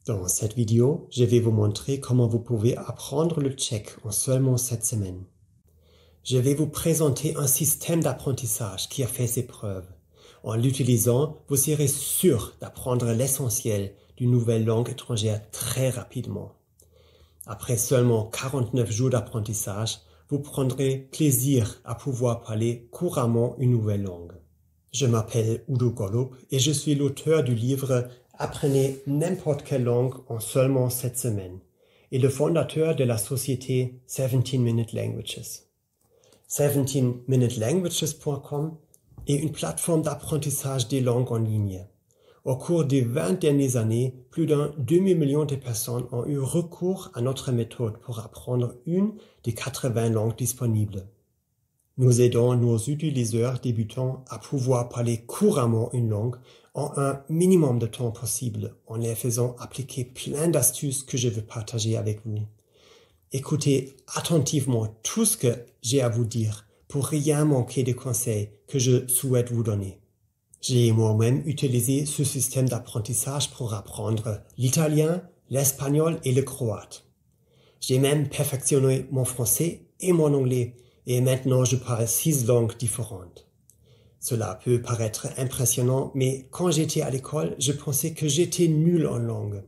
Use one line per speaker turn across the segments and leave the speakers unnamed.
Dans cette vidéo, je vais vous montrer comment vous pouvez apprendre le tchèque en seulement 7 semaines. Je vais vous présenter un système d'apprentissage qui a fait ses preuves. En l'utilisant, vous serez sûr d'apprendre l'essentiel d'une nouvelle langue étrangère très rapidement. Après seulement 49 jours d'apprentissage, vous prendrez plaisir à pouvoir parler couramment une nouvelle langue. Je m'appelle Udo Golub et je suis l'auteur du livre Apprenez n'importe quelle langue en seulement 7 semaines et le fondateur de la société 17 Minute Languages. 17minutelanguages.com est une plateforme d'apprentissage des langues en ligne. Au cours des 20 dernières années, plus d'un demi-million de personnes ont eu recours à notre méthode pour apprendre une des 80 langues disponibles. Nous aidons nos utilisateurs débutants à pouvoir parler couramment une langue en un minimum de temps possible, en les faisant appliquer plein d'astuces que je veux partager avec vous. Écoutez attentivement tout ce que j'ai à vous dire pour rien manquer des conseils que je souhaite vous donner. J'ai moi-même utilisé ce système d'apprentissage pour apprendre l'italien, l'espagnol et le croate. J'ai même perfectionné mon français et mon anglais et maintenant je parle 6 langues différentes. Cela peut paraître impressionnant, mais quand j'étais à l'école, je pensais que j'étais nul en langue.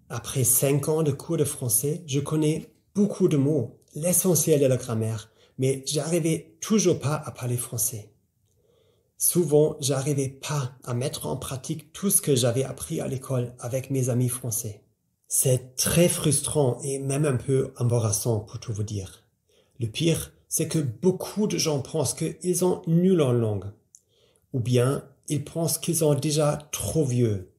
Après 5 ans de cours de français, je connais beaucoup de mots, l'essentiel de la grammaire, mais j'arrivais toujours pas à parler français. Souvent, j'arrivais pas à mettre en pratique tout ce que j'avais appris à l'école avec mes amis français. C'est très frustrant et même un peu embarrassant pour tout vous dire. Le pire, c'est que beaucoup de gens pensent qu'ils sont nuls en langue. Ou bien, ils pensent qu'ils sont déjà trop vieux.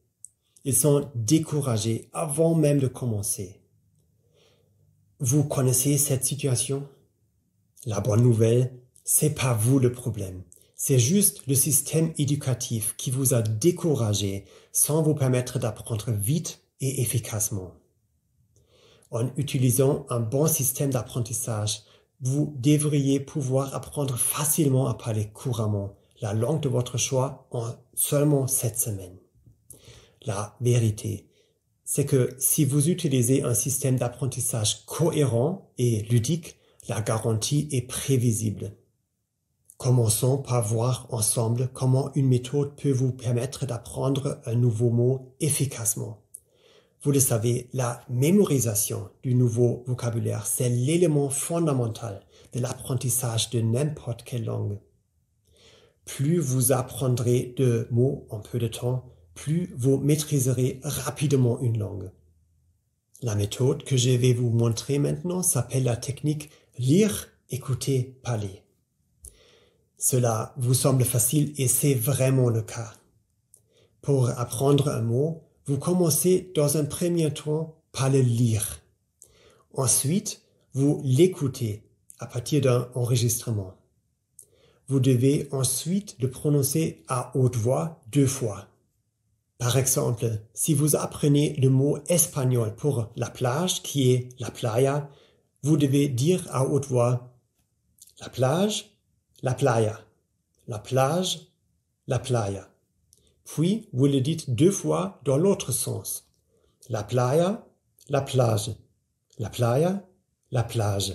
Ils sont découragés avant même de commencer. Vous connaissez cette situation? La bonne nouvelle, c'est pas vous le problème. C'est juste le système éducatif qui vous a découragé sans vous permettre d'apprendre vite et efficacement. En utilisant un bon système d'apprentissage, vous devriez pouvoir apprendre facilement à parler couramment la langue de votre choix en seulement 7 semaines. La vérité, c'est que si vous utilisez un système d'apprentissage cohérent et ludique, la garantie est prévisible. Commençons par voir ensemble comment une méthode peut vous permettre d'apprendre un nouveau mot efficacement. Vous le savez, la mémorisation du nouveau vocabulaire, c'est l'élément fondamental de l'apprentissage de n'importe quelle langue. Plus vous apprendrez de mots en peu de temps, plus vous maîtriserez rapidement une langue. La méthode que je vais vous montrer maintenant s'appelle la technique lire, écouter, parler. Cela vous semble facile et c'est vraiment le cas. Pour apprendre un mot, vous commencez dans un premier temps par le lire. Ensuite, vous l'écoutez à partir d'un enregistrement. Vous devez ensuite le prononcer à haute voix 2 fois. Par exemple, si vous apprenez le mot espagnol pour la plage, qui est la playa, vous devez dire à haute voix la plage, la playa, la plage, la playa. Puis, vous le dites 2 fois dans l'autre sens. La playa, la plage, la playa, la plage.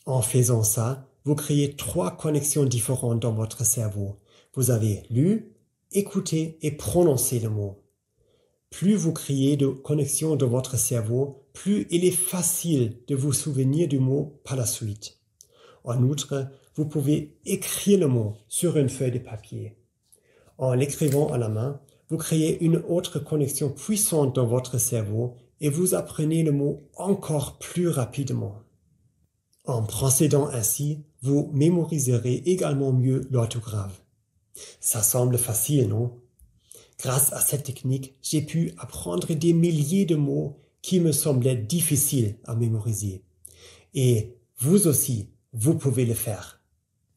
En faisant ça, vous créez 3 connexions différentes dans votre cerveau. Vous avez lu, écouté et prononcé le mot. Plus vous créez de connexions dans votre cerveau, plus il est facile de vous souvenir du mot par la suite. En outre, vous pouvez écrire le mot sur une feuille de papier. En l'écrivant à la main, vous créez une autre connexion puissante dans votre cerveau et vous apprenez le mot encore plus rapidement. En procédant ainsi, vous mémoriserez également mieux l'orthographe. Ça semble facile, non? Grâce à cette technique, j'ai pu apprendre des milliers de mots qui me semblaient difficiles à mémoriser. Et vous aussi, vous pouvez le faire.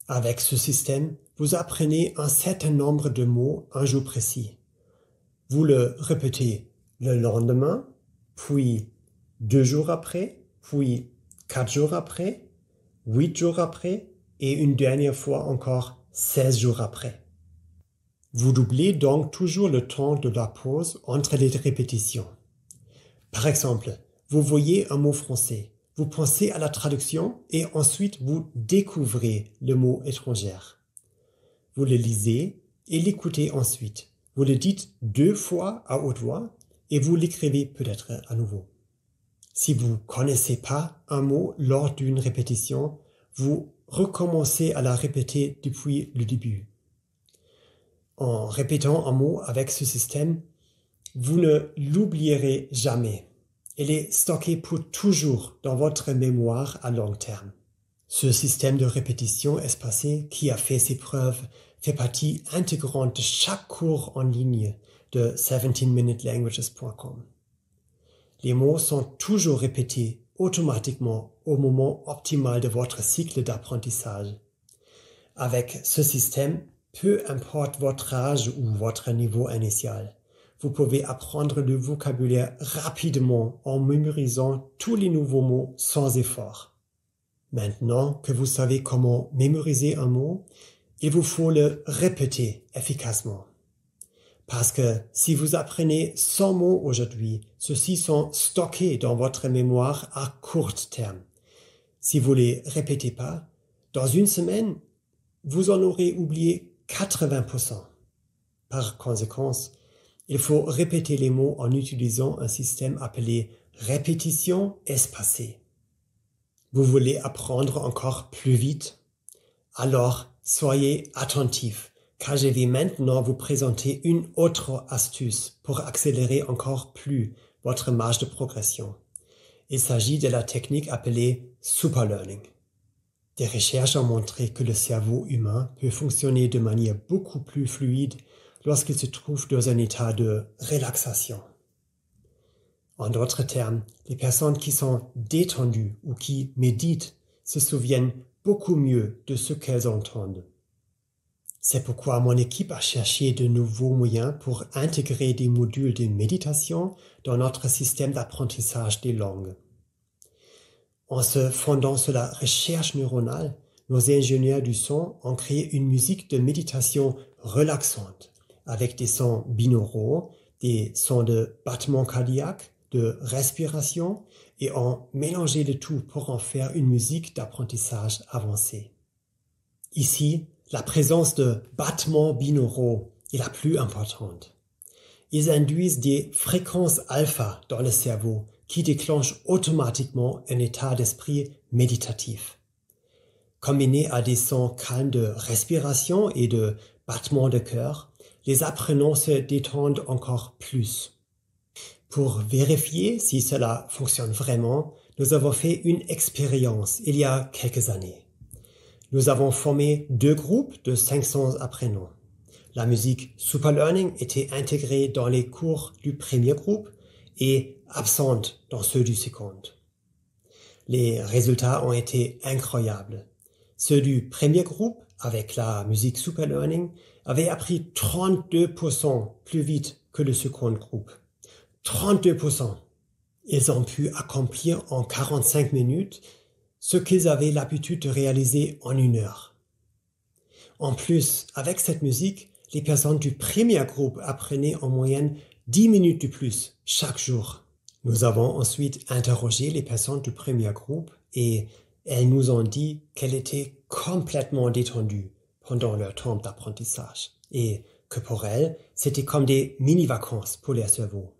Avec ce système, vous apprenez un certain nombre de mots un jour précis. Vous le répétez le lendemain, puis 2 jours après, puis 4 jours après, 8 jours après et une dernière fois encore 16 jours après. Vous doublez donc toujours le temps de la pause entre les répétitions. Par exemple, vous voyez un mot français, vous pensez à la traduction et ensuite vous découvrez le mot étranger. Vous le lisez et l'écoutez ensuite. Vous le dites 2 fois à haute voix et vous l'écrivez peut-être à nouveau. Si vous ne connaissez pas un mot lors d'une répétition, vous recommencez à la répéter depuis le début. En répétant un mot avec ce système, vous ne l'oublierez jamais. Il est stocké pour toujours dans votre mémoire à long terme. Ce système de répétition espacée qui a fait ses preuves fait partie intégrante de chaque cours en ligne de 17minutelanguages.com. Les mots sont toujours répétés automatiquement au moment optimal de votre cycle d'apprentissage. Avec ce système, peu importe votre âge ou votre niveau initial, vous pouvez apprendre le vocabulaire rapidement en mémorisant tous les nouveaux mots sans effort. Maintenant que vous savez comment mémoriser un mot, il vous faut le répéter efficacement. Parce que si vous apprenez 100 mots aujourd'hui, ceux-ci sont stockés dans votre mémoire à court terme. Si vous les répétez pas, dans une semaine, vous en aurez oublié 80%. Par conséquent, il faut répéter les mots en utilisant un système appelé répétition espacée. Vous voulez apprendre encore plus vite? Alors, soyez attentifs, car je vais maintenant vous présenter une autre astuce pour accélérer encore plus votre marge de progression. Il s'agit de la technique appelée superlearning. Des recherches ont montré que le cerveau humain peut fonctionner de manière beaucoup plus fluide lorsqu'il se trouve dans un état de relaxation. En d'autres termes, les personnes qui sont détendues ou qui méditent se souviennent beaucoup mieux de ce qu'elles entendent. C'est pourquoi mon équipe a cherché de nouveaux moyens pour intégrer des modules de méditation dans notre système d'apprentissage des langues. En se fondant sur la recherche neuronale, nos ingénieurs du son ont créé une musique de méditation relaxante avec des sons binauraux, des sons de battement cardiaque, de respiration et ont mélangé le tout pour en faire une musique d'apprentissage avancée. Ici, la présence de battements binauraux est la plus importante. Ils induisent des fréquences alpha dans le cerveau qui déclenchent automatiquement un état d'esprit méditatif. Combinés à des sons calmes de respiration et de battements de cœur, les apprenants se détendent encore plus. Pour vérifier si cela fonctionne vraiment, nous avons fait une expérience il y a quelques années. Nous avons formé 2 groupes de 500 apprenants. La musique Superlearning était intégrée dans les cours du premier groupe et absente dans ceux du second. Les résultats ont été incroyables. Ceux du premier groupe, avec la musique Superlearning, avaient appris 32% plus vite que le second groupe. 32%. Ils ont pu accomplir en 45 minutes ce qu'ils avaient l'habitude de réaliser en 1 heure. En plus, avec cette musique, les personnes du premier groupe apprenaient en moyenne 10 minutes de plus chaque jour. Nous avons ensuite interrogé les personnes du premier groupe et elles nous ont dit qu'elles étaient complètement détendues pendant leur temps d'apprentissage et que pour elles, c'était comme des mini-vacances pour leur cerveau.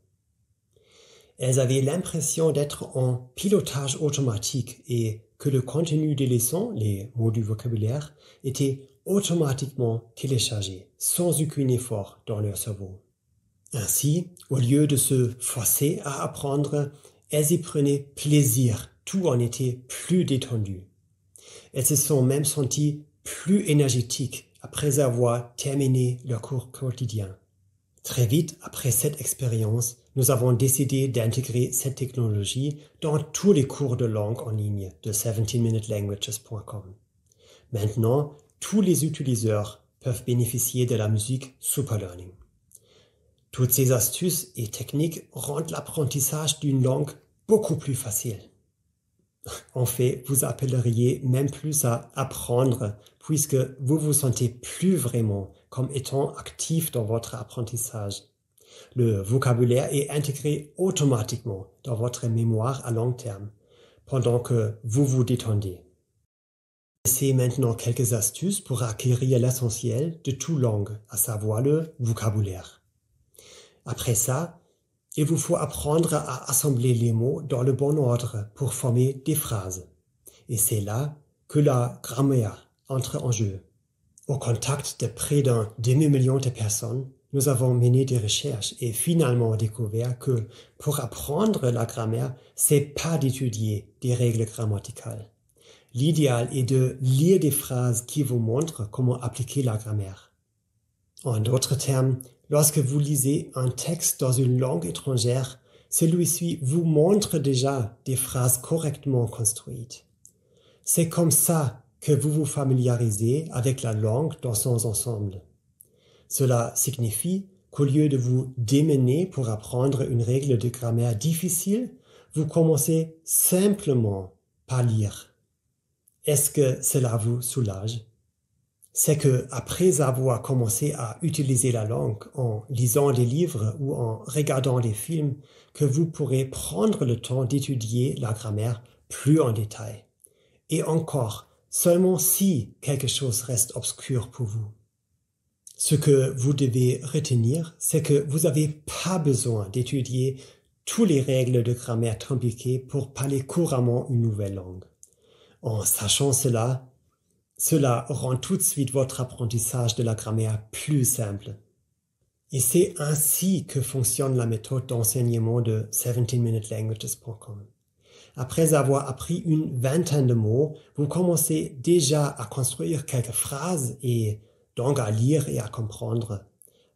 Elles avaient l'impression d'être en pilotage automatique et que le contenu des leçons, les mots du vocabulaire, était automatiquement téléchargé, sans aucun effort dans leur cerveau. Ainsi, au lieu de se forcer à apprendre, elles y prenaient plaisir, tout en était plus détendu. Elles se sont même senties plus énergétiques après avoir terminé leur cours quotidien. Très vite après cette expérience, nous avons décidé d'intégrer cette technologie dans tous les cours de langue en ligne de 17minutelanguages.com. Maintenant, tous les utilisateurs peuvent bénéficier de la musique Superlearning. Toutes ces astuces et techniques rendent l'apprentissage d'une langue beaucoup plus facile. En fait, vous appelleriez même plus à apprendre puisque vous vous sentez plus vraiment comme étant actif dans votre apprentissage. Le vocabulaire est intégré automatiquement dans votre mémoire à long terme, pendant que vous vous détendez. Voici maintenant quelques astuces pour acquérir l'essentiel de toute langue, à savoir le vocabulaire. Après ça, il vous faut apprendre à assembler les mots dans le bon ordre pour former des phrases. Et c'est là que la grammaire entre en jeu. Au contact de près d'un demi-million de personnes, nous avons mené des recherches et finalement découvert que pour apprendre la grammaire, c'est pas d'étudier des règles grammaticales. L'idéal est de lire des phrases qui vous montrent comment appliquer la grammaire. En d'autres termes, lorsque vous lisez un texte dans une langue étrangère, celui-ci vous montre déjà des phrases correctement construites. C'est comme ça que vous vous familiarisez avec la langue dans son ensemble. Cela signifie qu'au lieu de vous démener pour apprendre une règle de grammaire difficile, vous commencez simplement par lire. Est-ce que cela vous soulage? C'est que après avoir commencé à utiliser la langue en lisant des livres ou en regardant des films, que vous pourrez prendre le temps d'étudier la grammaire plus en détail. Et encore, seulement si quelque chose reste obscur pour vous. Ce que vous devez retenir, c'est que vous n'avez pas besoin d'étudier toutes les règles de grammaire compliquées pour parler couramment une nouvelle langue. En sachant cela rend tout de suite votre apprentissage de la grammaire plus simple. Et c'est ainsi que fonctionne la méthode d'enseignement de 17minutelanguages.com. Après avoir appris une vingtaine de mots, vous commencez déjà à construire quelques phrases et donc à lire et à comprendre.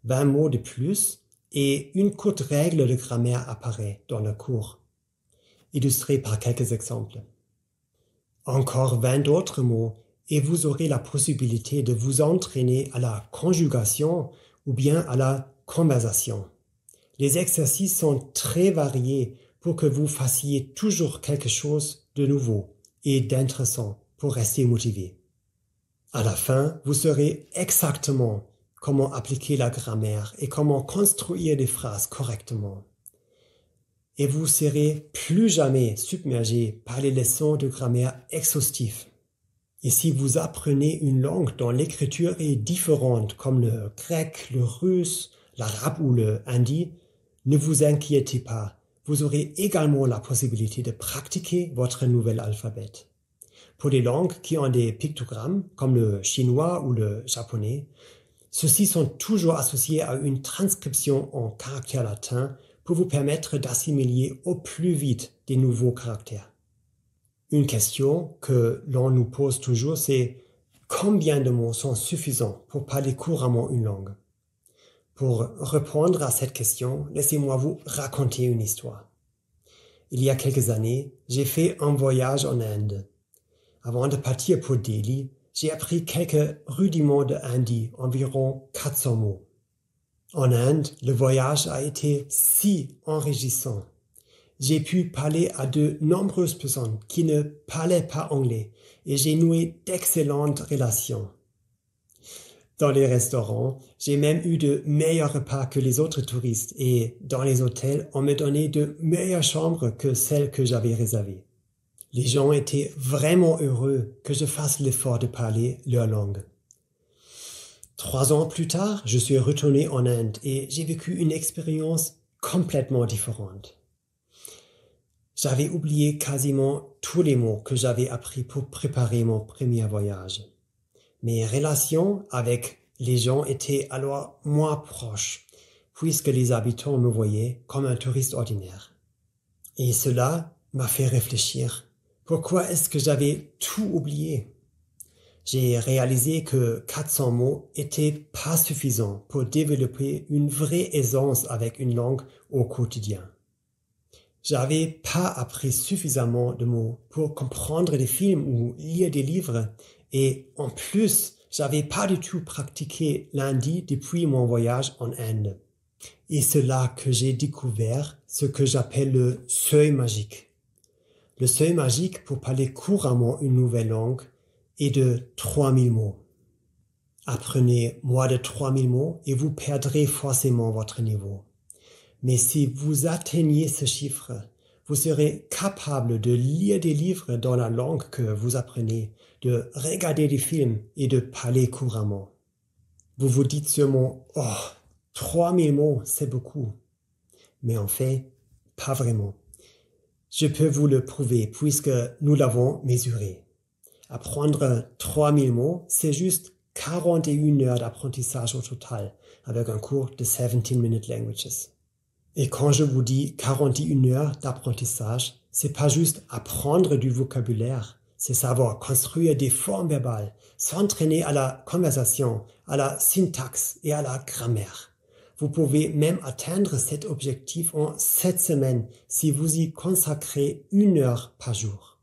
20 mots de plus et une courte règle de grammaire apparaît dans le cours, illustrée par quelques exemples. Encore 20 autres mots et vous aurez la possibilité de vous entraîner à la conjugation ou bien à la conversation. Les exercices sont très variés pour que vous fassiez toujours quelque chose de nouveau et d'intéressant pour rester motivé. À la fin, vous saurez exactement comment appliquer la grammaire et comment construire des phrases correctement. Et vous serez plus jamais submergé par les leçons de grammaire exhaustives. Et si vous apprenez une langue dont l'écriture est différente, comme le grec, le russe, l'arabe ou le hindi, ne vous inquiétez pas. Vous aurez également la possibilité de pratiquer votre nouvel alphabet. Pour les langues qui ont des pictogrammes, comme le chinois ou le japonais, ceux-ci sont toujours associés à une transcription en caractères latins pour vous permettre d'assimiler au plus vite des nouveaux caractères. Une question que l'on nous pose toujours, c'est combien de mots sont suffisants pour parler couramment une langue? Pour répondre à cette question, laissez-moi vous raconter une histoire. Il y a quelques années, j'ai fait un voyage en Inde. Avant de partir pour Delhi, j'ai appris quelques rudiments de hindi, environ 400 mots. En Inde, le voyage a été si enrichissant. J'ai pu parler à de nombreuses personnes qui ne parlaient pas anglais et j'ai noué d'excellentes relations. Dans les restaurants, j'ai même eu de meilleurs repas que les autres touristes et dans les hôtels, on me donnait de meilleures chambres que celles que j'avais réservées. Les gens étaient vraiment heureux que je fasse l'effort de parler leur langue. 3 ans plus tard, je suis retourné en Inde et j'ai vécu une expérience complètement différente. J'avais oublié quasiment tous les mots que j'avais appris pour préparer mon premier voyage. Mes relations avec les gens étaient alors moins proches, puisque les habitants me voyaient comme un touriste ordinaire. Et cela m'a fait réfléchir. Pourquoi est-ce que j'avais tout oublié? J'ai réalisé que 400 mots étaient pas suffisants pour développer une vraie aisance avec une langue au quotidien. J'avais pas appris suffisamment de mots pour comprendre des films ou lire des livres et en plus, j'avais pas du tout pratiqué l'hindi depuis mon voyage en Inde. Et c'est là que j'ai découvert ce que j'appelle le seuil magique. Le seuil magique pour parler couramment une nouvelle langue est de 3000 mots. Apprenez moins de 3000 mots et vous perdrez forcément votre niveau. Mais si vous atteignez ce chiffre, vous serez capable de lire des livres dans la langue que vous apprenez, de regarder des films et de parler couramment. Vous vous dites sûrement, « Oh, 3000 mots, c'est beaucoup. » Mais en fait, pas vraiment. Je peux vous le prouver puisque nous l'avons mesuré. Apprendre 3000 mots, c'est juste 41 heures d'apprentissage au total, avec un cours de 17-minute languages. Et quand je vous dis 41 heures d'apprentissage, c'est pas juste apprendre du vocabulaire, c'est savoir construire des formes verbales, s'entraîner à la conversation, à la syntaxe et à la grammaire. Vous pouvez même atteindre cet objectif en 7 semaines si vous y consacrez 1 heure par jour.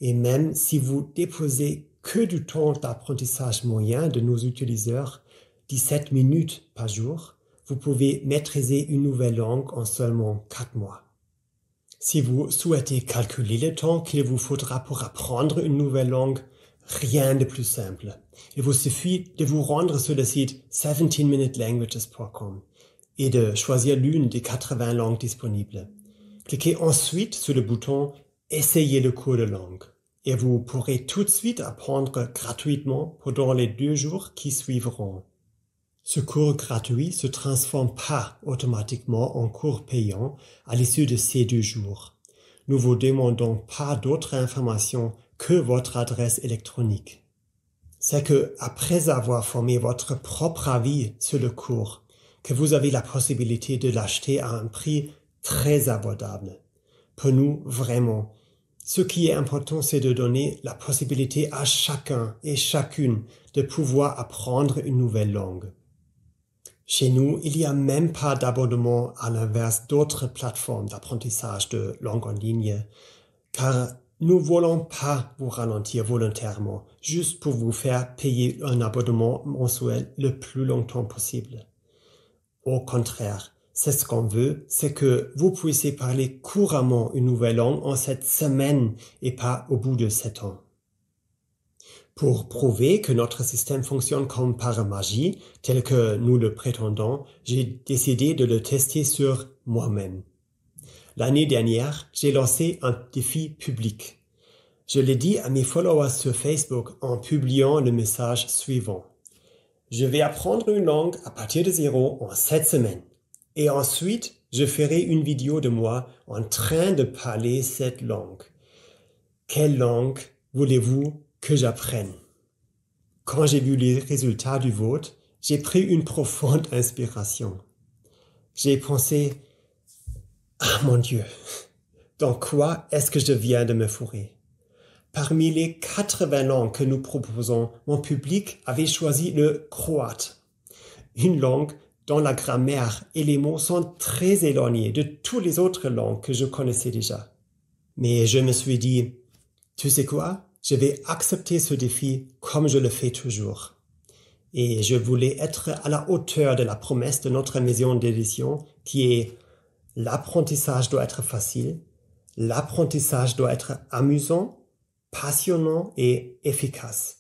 Et même si vous déposez que du temps d'apprentissage moyen de nos utilisateurs, 17 minutes par jour, vous pouvez maîtriser une nouvelle langue en seulement 4 mois. Si vous souhaitez calculer le temps qu'il vous faudra pour apprendre une nouvelle langue, rien de plus simple. Il vous suffit de vous rendre sur le site 17minutelanguages.com et de choisir l'une des 80 langues disponibles. Cliquez ensuite sur le bouton « Essayez le cours de langue » et vous pourrez tout de suite apprendre gratuitement pendant les 2 jours qui suivront. Ce cours gratuit se transforme pas automatiquement en cours payant à l'issue de ces 2 jours. Nous vous demandons pas d'autres informations que votre adresse électronique. C'est que, après avoir formé votre propre avis sur le cours, que vous avez la possibilité de l'acheter à un prix très abordable. Pour nous, vraiment, ce qui est important, c'est de donner la possibilité à chacun et chacune de pouvoir apprendre une nouvelle langue. Chez nous, il n'y a même pas d'abonnement à l'inverse d'autres plateformes d'apprentissage de langue en ligne, car nous ne voulons pas vous ralentir volontairement, juste pour vous faire payer un abonnement mensuel le plus longtemps possible. Au contraire, c'est ce qu'on veut, c'est que vous puissiez parler couramment une nouvelle langue en 7 semaines et pas au bout de 7 ans. Pour prouver que notre système fonctionne comme par magie, tel que nous le prétendons, j'ai décidé de le tester sur moi-même. L'année dernière, j'ai lancé un défi public. Je l'ai dit à mes followers sur Facebook en publiant le message suivant. Je vais apprendre une langue à partir de 0 en 7 semaines. Et ensuite, je ferai une vidéo de moi en train de parler cette langue. Quelle langue voulez-vous que j'apprenne? Quand j'ai vu les résultats du vote, j'ai pris une profonde inspiration. J'ai pensé, ah mon Dieu, dans quoi est-ce que je viens de me fourrer? Parmi les 80 langues que nous proposons, mon public avait choisi le croate, une langue dont la grammaire et les mots sont très éloignés de toutes les autres langues que je connaissais déjà. Mais je me suis dit, tu sais quoi? Je vais accepter ce défi comme je le fais toujours. Et je voulais être à la hauteur de la promesse de notre maison d'édition qui est l'apprentissage doit être facile, l'apprentissage doit être amusant, passionnant et efficace.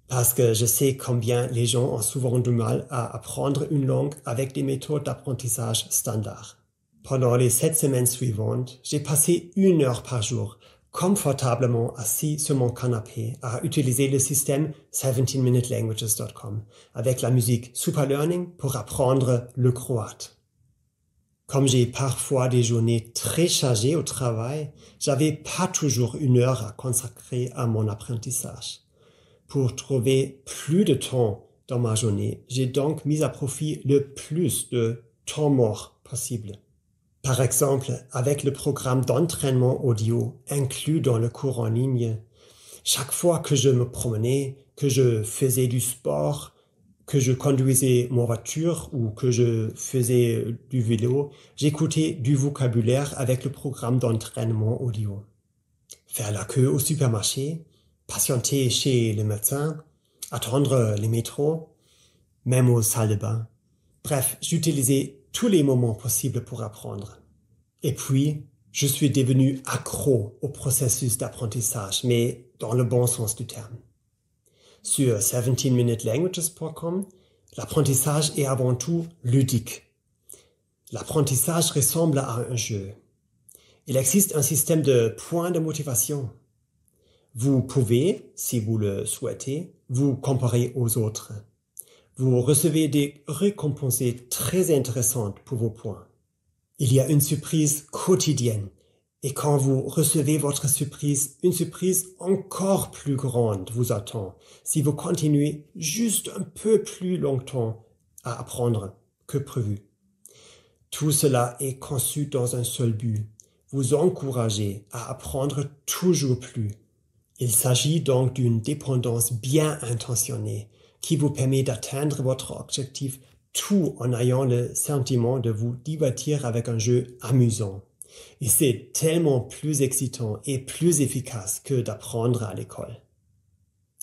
Parce que je sais combien les gens ont souvent du mal à apprendre une langue avec des méthodes d'apprentissage standards. Pendant les 7 semaines suivantes, j'ai passé 1 heure par jour confortablement assis sur mon canapé à utiliser le système 17minutelanguages.com avec la musique Super Learning pour apprendre le croate. Comme j'ai parfois des journées très chargées au travail, j'avais pas toujours 1 heure à consacrer à mon apprentissage. Pour trouver plus de temps dans ma journée, j'ai donc mis à profit le plus de temps mort possible. Par exemple, avec le programme d'entraînement audio inclus dans le cours en ligne, chaque fois que je me promenais, que je faisais du sport, que je conduisais ma voiture ou que je faisais du vélo, j'écoutais du vocabulaire avec le programme d'entraînement audio. Faire la queue au supermarché, patienter chez le médecin, attendre les métros, même aux salles de bain. Bref, j'utilisais tous les moments possibles pour apprendre. Et puis, je suis devenu accro au processus d'apprentissage, mais dans le bon sens du terme. Sur 17minutelanguages.com, l'apprentissage est avant tout ludique. L'apprentissage ressemble à un jeu. Il existe un système de points de motivation. Vous pouvez, si vous le souhaitez, vous comparer aux autres. Vous recevez des récompenses très intéressantes pour vos points. Il y a une surprise quotidienne. Et quand vous recevez votre surprise, une surprise encore plus grande vous attend si vous continuez juste un peu plus longtemps à apprendre que prévu. Tout cela est conçu dans un seul but, vous encourager à apprendre toujours plus. Il s'agit donc d'une dépendance bien intentionnée qui vous permet d'atteindre votre objectif tout en ayant le sentiment de vous divertir avec un jeu amusant. Et c'est tellement plus excitant et plus efficace que d'apprendre à l'école.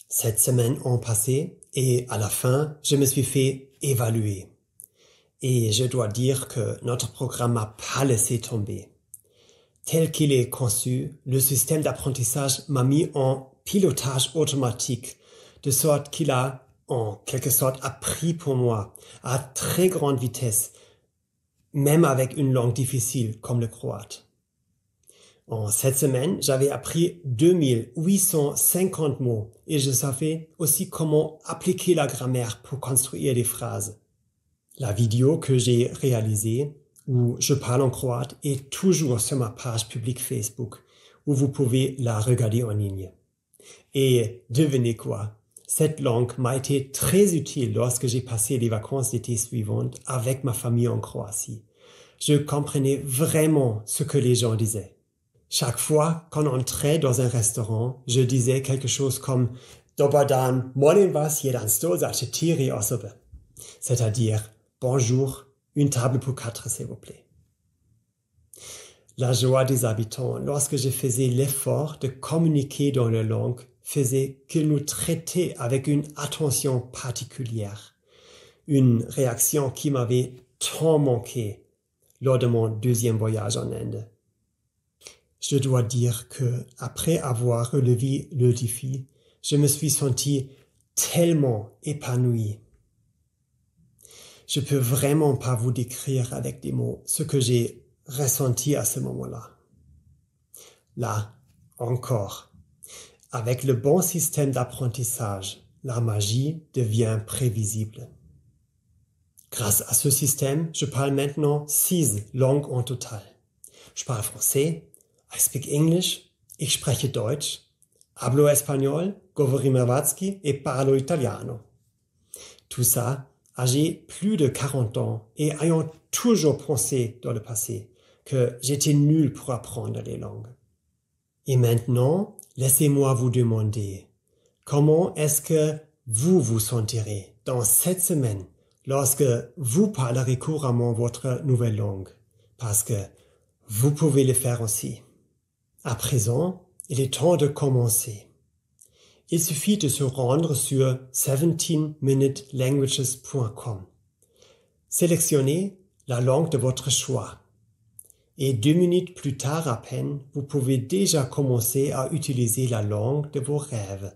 7 semaines ont passé et à la fin, je me suis fait évaluer. Et je dois dire que notre programme m'a pas laissé tomber. Tel qu'il est conçu, le système d'apprentissage m'a mis en pilotage automatique, de sorte qu'il a, en quelque sorte, appris pour moi à très grande vitesse, même avec une langue difficile comme le croate. En 7 semaines, j'avais appris 2850 mots et je savais aussi comment appliquer la grammaire pour construire des phrases. La vidéo que j'ai réalisée, où je parle en croate, est toujours sur ma page publique Facebook, où vous pouvez la regarder en ligne. Et devinez quoi? Cette langue m'a été très utile lorsque j'ai passé les vacances d'été suivantes avec ma famille en Croatie. Je comprenais vraiment ce que les gens disaient. Chaque fois qu'on entrait dans un restaurant, je disais quelque chose comme Dobar dan, molim vas jedan sto za 4 osobe, c'est-à-dire bonjour, une table pour 4 s'il vous plaît. La joie des habitants lorsque je faisais l'effort de communiquer dans leur langue faisait qu'ils nous traitaient avec une attention particulière, une réaction qui m'avait tant manqué lors de mon 2e voyage en Inde. Je dois dire que, après avoir relevé le défi, je me suis senti tellement épanoui. Je peux vraiment pas vous décrire avec des mots ce que j'ai ressenti à ce moment-là. Là, encore, avec le bon système d'apprentissage, la magie devient prévisible. Grâce à ce système, je parle maintenant 6 langues en total. Je parle français, I speak English, ich spreche Deutsch, hablo espagnol, govorim hrvatski et parlo italiano. Tout ça, âgé plus de 40 ans et ayant toujours pensé dans le passé que j'étais nul pour apprendre les langues. Et maintenant, laissez-moi vous demander, comment est-ce que vous vous sentirez dans 7 semaines lorsque vous parlerez couramment votre nouvelle langue? Parce que vous pouvez le faire aussi. À présent, il est temps de commencer. Il suffit de se rendre sur 17minutelanguages.com. Sélectionnez la langue de votre choix. Et 2 minutes plus tard à peine, vous pouvez déjà commencer à utiliser la langue de vos rêves.